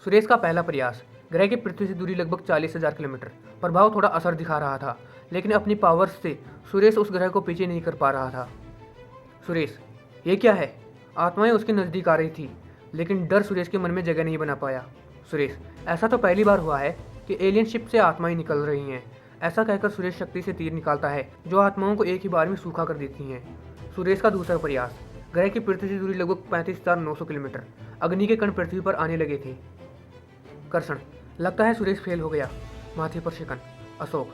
सुरेश का पहला प्रयास। ग्रह की पृथ्वी से दूरी लगभग 40,000 किलोमीटर। प्रभाव थोड़ा असर दिखा रहा था, लेकिन अपनी पावर्स से सुरेश उस ग्रह को पीछे नहीं कर पा रहा था। सुरेश, ये क्या है? आत्माएं उसके नज़दीक आ रही थी, लेकिन डर सुरेश के मन में जगह नहीं बना पाया। सुरेश, ऐसा तो पहली बार हुआ है कि एलियन शिप से आत्माएं निकल रही हैं। ऐसा कहकर सुरेश शक्ति से तीर निकालता है, जो आत्माओं को एक ही बार में सूखा कर देती हैं। सुरेश का दूसरा प्रयास। ग्रह की पृथ्वी से दूरी लगभग 35,900 किलोमीटर। अग्नि के कण पृथ्वी पर आने लगे थे। कर्षण, लगता है सुरेश फेल हो गया। माथे पर शिकन। अशोक,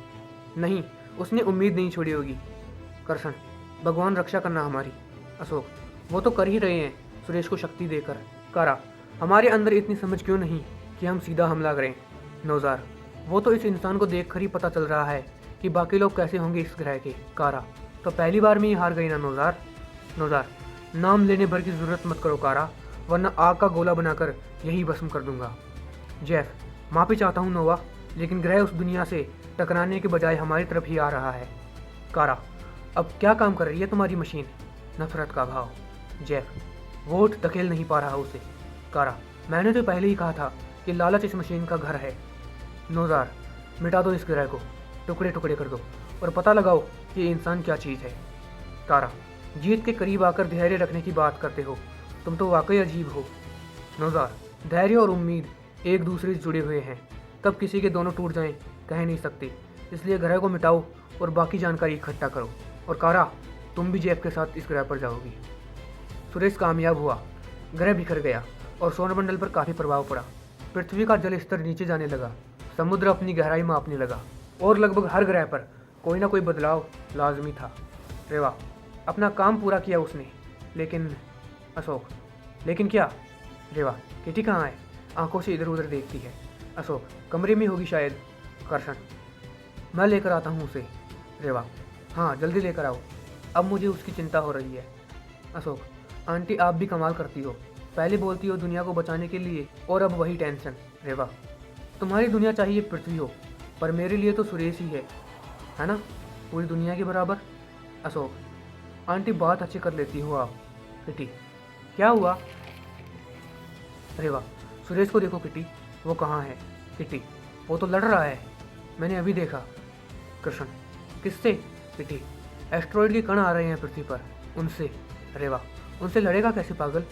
नहीं, उसने उम्मीद नहीं छोड़ी होगी। कर्षण, भगवान रक्षा करना हमारी। अशोक, वो तो कर ही रहे हैं सुरेश को शक्ति देकर। कारा, हमारे अंदर इतनी समझ क्यों नहीं कि हम सीधा हमला करें। नौजार, वो तो इस इंसान को देखकर ही पता चल रहा है कि बाकी लोग कैसे होंगे इस ग्रह के। कारा, तो पहली बार में ही हार गई ना नौजार। नौजार, नाम लेने भर की जरूरत मत करो कारा, वरना आग का गोला बनाकर यही भस्म कर दूंगा। जैफ, माफी चाहता हूँ नोवा, लेकिन ग्रह उस दुनिया से टकराने के बजाय हमारी तरफ ही आ रहा है। कारा, अब क्या काम कर रही है तुम्हारी मशीन? नफरत का भाव। जैफ, वोट धकेल नहीं पा रहा उसे। कारा, मैंने तो पहले ही कहा था कि लालच इस मशीन का घर है। नौजार, मिटा दो इस ग्रह को, टुकड़े टुकड़े कर दो और पता लगाओ कि ये इंसान क्या चीज़ है। कारा, जीत के करीब आकर धैर्य रखने की बात करते हो, तुम तो वाकई अजीब हो। नौजार, धैर्य और उम्मीद एक दूसरे से जुड़े हुए हैं, कब किसी के दोनों टूट जाएं कह नहीं सकते, इसलिए ग्रह को मिटाओ और बाकी जानकारी इकट्ठा करो। और कारा, तुम भी जेफ के साथ इस ग्रह पर जाओगी। सुरेश कामयाब हुआ। ग्रह बिखर गया और सौरमंडल पर काफ़ी प्रभाव पड़ा। पृथ्वी का जल स्तर नीचे जाने लगा, समुद्र अपनी गहराई मापने लगा और लगभग हर ग्रह पर कोई ना कोई बदलाव लाजमी था। रेवा, अपना काम पूरा किया उसने, लेकिन अशोक, लेकिन क्या? रेवा, किटी कहाँ है? आंखों से इधर उधर देखती है। अशोक, कमरे में होगी शायद। कर्षण, मैं लेकर आता हूँ उसे। रेवा, हाँ जल्दी लेकर आओ, अब मुझे उसकी चिंता हो रही है। अशोक, आंटी आप भी कमाल करती हो, पहले बोलती हो दुनिया को बचाने के लिए और अब वही टेंशन। रेवा, तुम्हारी दुनिया चाहिए पृथ्वी हो, पर मेरे लिए तो सुरेश ही है ना, पूरी दुनिया के बराबर। अशोक, आंटी बात अच्छी कर लेती हो आप। किटी, क्या हुआ? रेवा, सुरेश को देखो किटी, वो कहाँ है? किटी, वो तो लड़ रहा है, मैंने अभी देखा। कृष्ण, किससे? किटी, एस्ट्रॉयड के कण आ रहे हैं पृथ्वी पर, उनसे। रेवा, उनसे लड़ेगा कैसे पागल,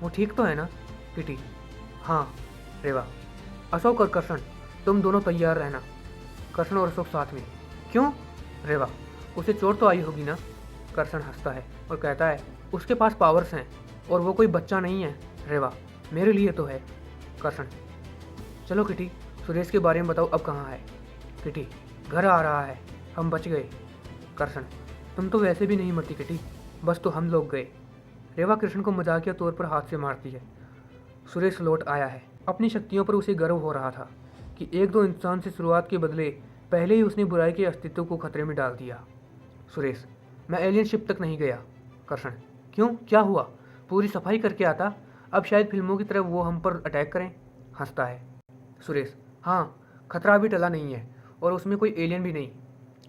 वो ठीक तो है ना? किटी, हाँ। रेवा, अशोक और कृष्ण, तुम दोनों तैयार रहना। कृष्ण और अशोक साथ में। क्यों? रेवा, उसे चोट तो आई होगी ना? कृष्ण हंसता है और कहता है उसके पास पावर्स हैं और वो कोई बच्चा नहीं है। रेवा, मेरे लिए तो है। कृष्ण, चलो किटी, सुरेश के बारे में बताओ, अब कहाँ है? किटी, घर आ रहा है, हम बच गए। कृष्ण, तुम तो वैसे भी नहीं मरती किटी, बस तो हम लोग गए। रेवा कृष्ण को मजाकिया तौर पर हाथ से मारती है। सुरेश लौट आया है। अपनी शक्तियों पर उसे गर्व हो रहा था कि एक दो इंसान से शुरुआत के बदले पहले ही उसने बुराई के अस्तित्व को खतरे में डाल दिया। सुरेश, मैं एलियन शिप तक नहीं गया। कृष्ण, क्यों, क्या हुआ? पूरी सफाई करके आता, अब शायद फिल्मों की तरह वो हम पर अटैक करें। हंसता है। सुरेश, हाँ, खतरा अभी टला नहीं है और उसमें कोई एलियन भी नहीं।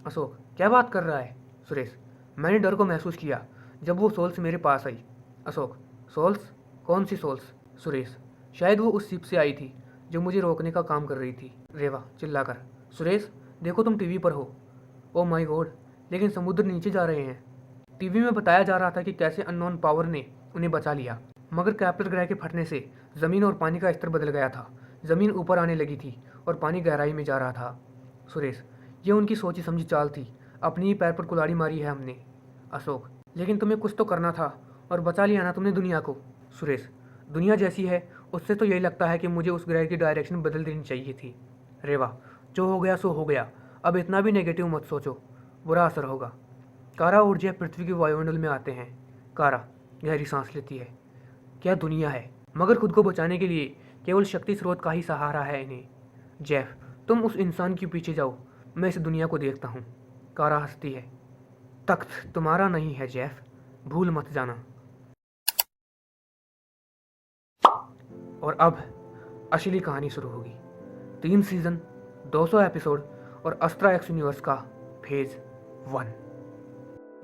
अशोक, क्या बात कर रहा है? सुरेश, मैंने डर को महसूस किया जब वो सोल्स मेरे पास आई। अशोक, सोल्स? कौन सी सोल्स? सुरेश, शायद वो उस शिप से आई थी जो मुझे रोकने का काम कर रही थी। रेवा चिल्लाकर, सुरेश देखो तुम टीवी पर हो। ओ माय गॉड, लेकिन समुद्र नीचे जा रहे हैं। टीवी में बताया जा रहा था कि कैसे अननोन पावर ने उन्हें बचा लिया, मगर कैप्लर ग्रह के फटने से ज़मीन और पानी का स्तर बदल गया था। ज़मीन ऊपर आने लगी थी और पानी गहराई में जा रहा था। सुरेश, ये उनकी सोची समझी चाल थी, अपनी ही पैर पर कुल्हाड़ी मारी है हमने। अशोक, लेकिन तुम्हें कुछ तो करना था और बचा लिया ना तुमने दुनिया को। सुरेश, दुनिया जैसी है उससे तो यही लगता है कि मुझे उस ग्रह की डायरेक्शन बदल देनी चाहिए थी। रेवा, जो हो गया सो हो गया, अब इतना भी नेगेटिव मत सोचो, बुरा असर होगा। कारा और जय पृथ्वी के वायुमंडल में आते हैं। कारा गहरी सांस लेती है। क्या दुनिया है, मगर खुद को बचाने के लिए केवल शक्ति स्रोत का ही सहारा है इन्हें। जैफ, तुम उस इंसान के पीछे जाओ, मैं इस दुनिया को देखता हूँ। कारा हंसती है। तख्त तुम्हारा नहीं है जैफ, भूल मत जाना। और अब असली कहानी शुरू होगी। 3 सीजन, 200 एपिसोड और अस्त्रा एक्स यूनिवर्स का फेज 1।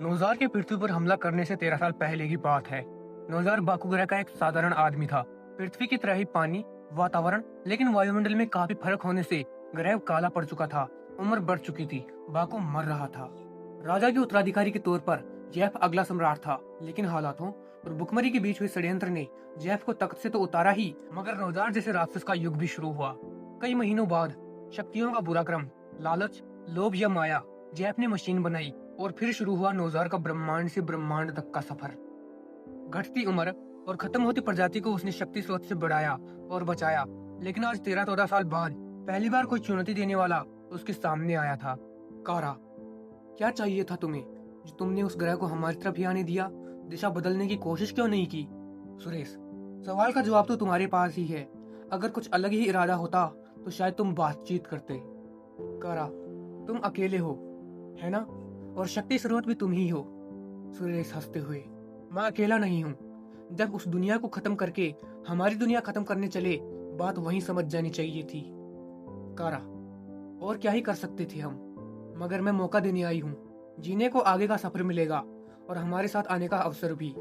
नौजार के पृथ्वी पर हमला करने से 13 साल पहले की बात है। नौजार बाकू ग्रह का एक साधारण आदमी था। पृथ्वी की तरह ही पानी, वातावरण, लेकिन वायुमंडल में काफी फर्क होने से ग्रह काला पड़ चुका था। उम्र बढ़ चुकी थी। बाकू मर रहा था। राजा के उत्तराधिकारी के तौर पर जेफ अगला सम्राट था, लेकिन हालातों और भुखमरी के बीच हुए षड्यंत्र ने जेफ को तख्त से तो उतारा ही, मगर नौजार जैसे राक्षस का युग भी शुरू हुआ। कई महीनों बाद शक्तियों का बुरा क्रम, लालच, लोभ या माया, जेफ ने मशीन बनाई और फिर शुरू हुआ नौजार का ब्रह्मांड से ब्रह्मांड तक का सफर। घटती उम्र और खत्म होती प्रजाति को उसने शक्ति स्रोत से बढ़ाया और बचाया, लेकिन आज 13-14 साल बाद पहली बार कोई चुनौती देने वाला उसके सामने आया था। कारा, क्या चाहिए था तुम्हें जो तुमने उस ग्रह को हमारी तरफ ही आने दिया? दिशा बदलने की कोशिश क्यों नहीं की? सुरेश, सवाल का जवाब तो तुम्हारे पास ही है। अगर कुछ अलग ही इरादा होता तो शायद तुम बातचीत करते। कारा, तुम अकेले हो, है ना? और शक्ति स्रोत भी तुम ही हो। सुरेश हंसते हुए, मैं अकेला नहीं हूँ। जब उस दुनिया को खत्म करके हमारी दुनिया खत्म करने चले, बात वहीं समझ जानी चाहिए थी। कारा, और क्या ही कर सकते थे हम, मगर मैं मौका देने आई हूँ। जीने को आगे का सफर मिलेगा और हमारे साथ आने का अवसर भी।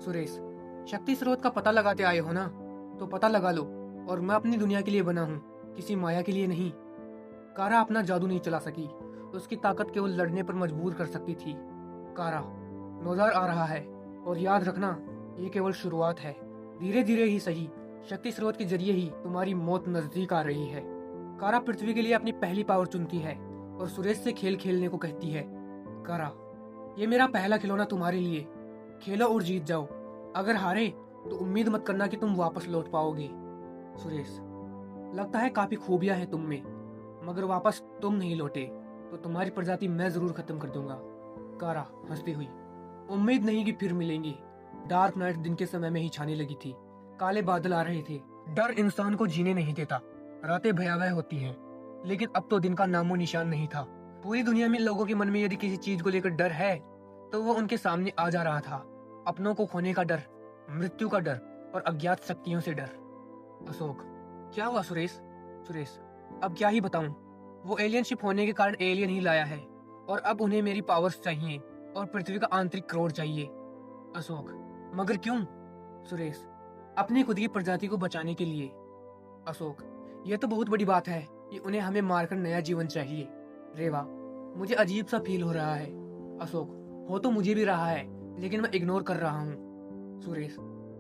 सुरेश, शक्ति स्रोत का पता लगाते आए हो ना, तो पता लगा लो। और मैं अपनी दुनिया के लिए बना हूँ, किसी माया के लिए नहीं। कारा अपना जादू नहीं चला सकी, तो उसकी ताकत केवल लड़ने पर मजबूर कर सकती थी। कारा, नौजार आ रहा है, और याद रखना, ये केवल शुरुआत है। धीरे धीरे ही सही, शक्ति स्रोत के जरिए ही तुम्हारी मौत नजदीक आ रही है। कारा पृथ्वी के लिए अपनी पहली पावर चुनती है और सुरेश से खेल खेलने को कहती है। कारा, ये मेरा पहला खिलौना तुम्हारे लिए। खेलो और जीत जाओ। अगर हारे तो उम्मीद मत करना कि तुम वापस लौट पाओगे। सुरेश, लगता है काफी खूबियां हैं तुम में, मगर वापस तुम नहीं लौटे तो तुम्हारी प्रजाति मैं जरूर खत्म कर दूंगा। कारा हंसती हुई, उम्मीद नहीं कि फिर मिलेंगे। डार्क नाइट दिन के समय में ही छाने लगी थी। काले बादल आ रहे थे। डर इंसान को जीने नहीं देता। रातें भयावह होती हैं, लेकिन अब तो दिन का नामो निशान नहीं था। पूरी दुनिया में लोगों के मन में यदि किसी चीज को लेकर डर है तो वो उनके सामने आ जा रहा था। अपनों को खोने का डर, मृत्यु का डर और अज्ञात शक्तियों से डर। अशोक, क्या हुआ सुरेश? सुरेश, अब क्या ही बताऊं। वो एलियन शिप होने के कारण एलियन ही लाया है, और अब उन्हें मेरी पावर्स चाहिए और पृथ्वी का आंतरिक क्रोध चाहिए। अशोक, मगर क्यों? सुरेश, अपनी खुद की प्रजाति को बचाने के लिए। अशोक, यह तो बहुत बड़ी बात है कि उन्हें हमें मारकर नया जीवन चाहिए। रेवा, मुझे अजीब सा फील हो रहा है। अशोक, हो तो मुझे भी रहा है, लेकिन मैं इग्नोर कर रहा हूँ। सुरेश,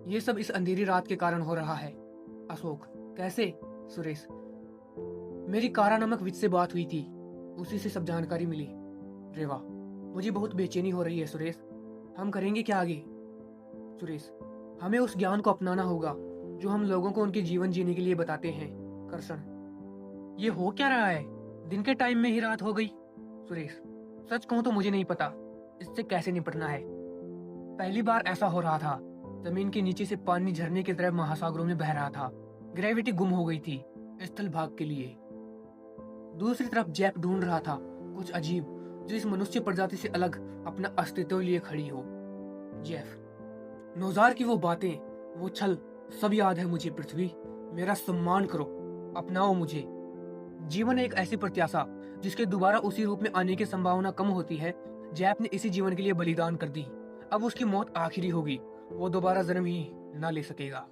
ये सब इस अंधेरी रात के कारण हो रहा है। अशोक, कैसे? सुरेश, मेरी कारा नामक विच से बात हुई थी, उसी से सब जानकारी मिली। रेवा, मुझे बहुत बेचैनी हो रही है सुरेश। हम करेंगे क्या आगे? सुरेश, हमें उस ज्ञान को अपनाना होगा जो हम लोगों को उनके जीवन जीने के लिए बताते हैं। करसन, ये हो क्या रहा है? दिन के टाइम में ही रात हो गई। सुरेश, सच कहूं तो मुझे नहीं पता इससे कैसे निपटना है। पहली बार ऐसा हो रहा था। जमीन के नीचे से पानी झरने की तरह महासागरों में बह रहा था। ग्रेविटी गुम हो गई थी स्थल भाग के लिए। दूसरी तरफ जेफ ढूंढ रहा था कुछ अजीब जो इस मनुष्य प्रजाति से अलग अपना अस्तित्व लिए खड़ी हो। जेफ, नौजार की वो बातें, वो छल, सब याद है मुझे। पृथ्वी, मेरा सम्मान करो, अपनाओ मुझे। जीवन एक ऐसी प्रत्याशा जिसके दोबारा उसी रूप में आने की संभावना कम होती है। जेफ ने इसी जीवन के लिए बलिदान कर दी। अब उसकी मौत आखिरी होगी। वो दोबारा जन्म ही ना ले सकेगा।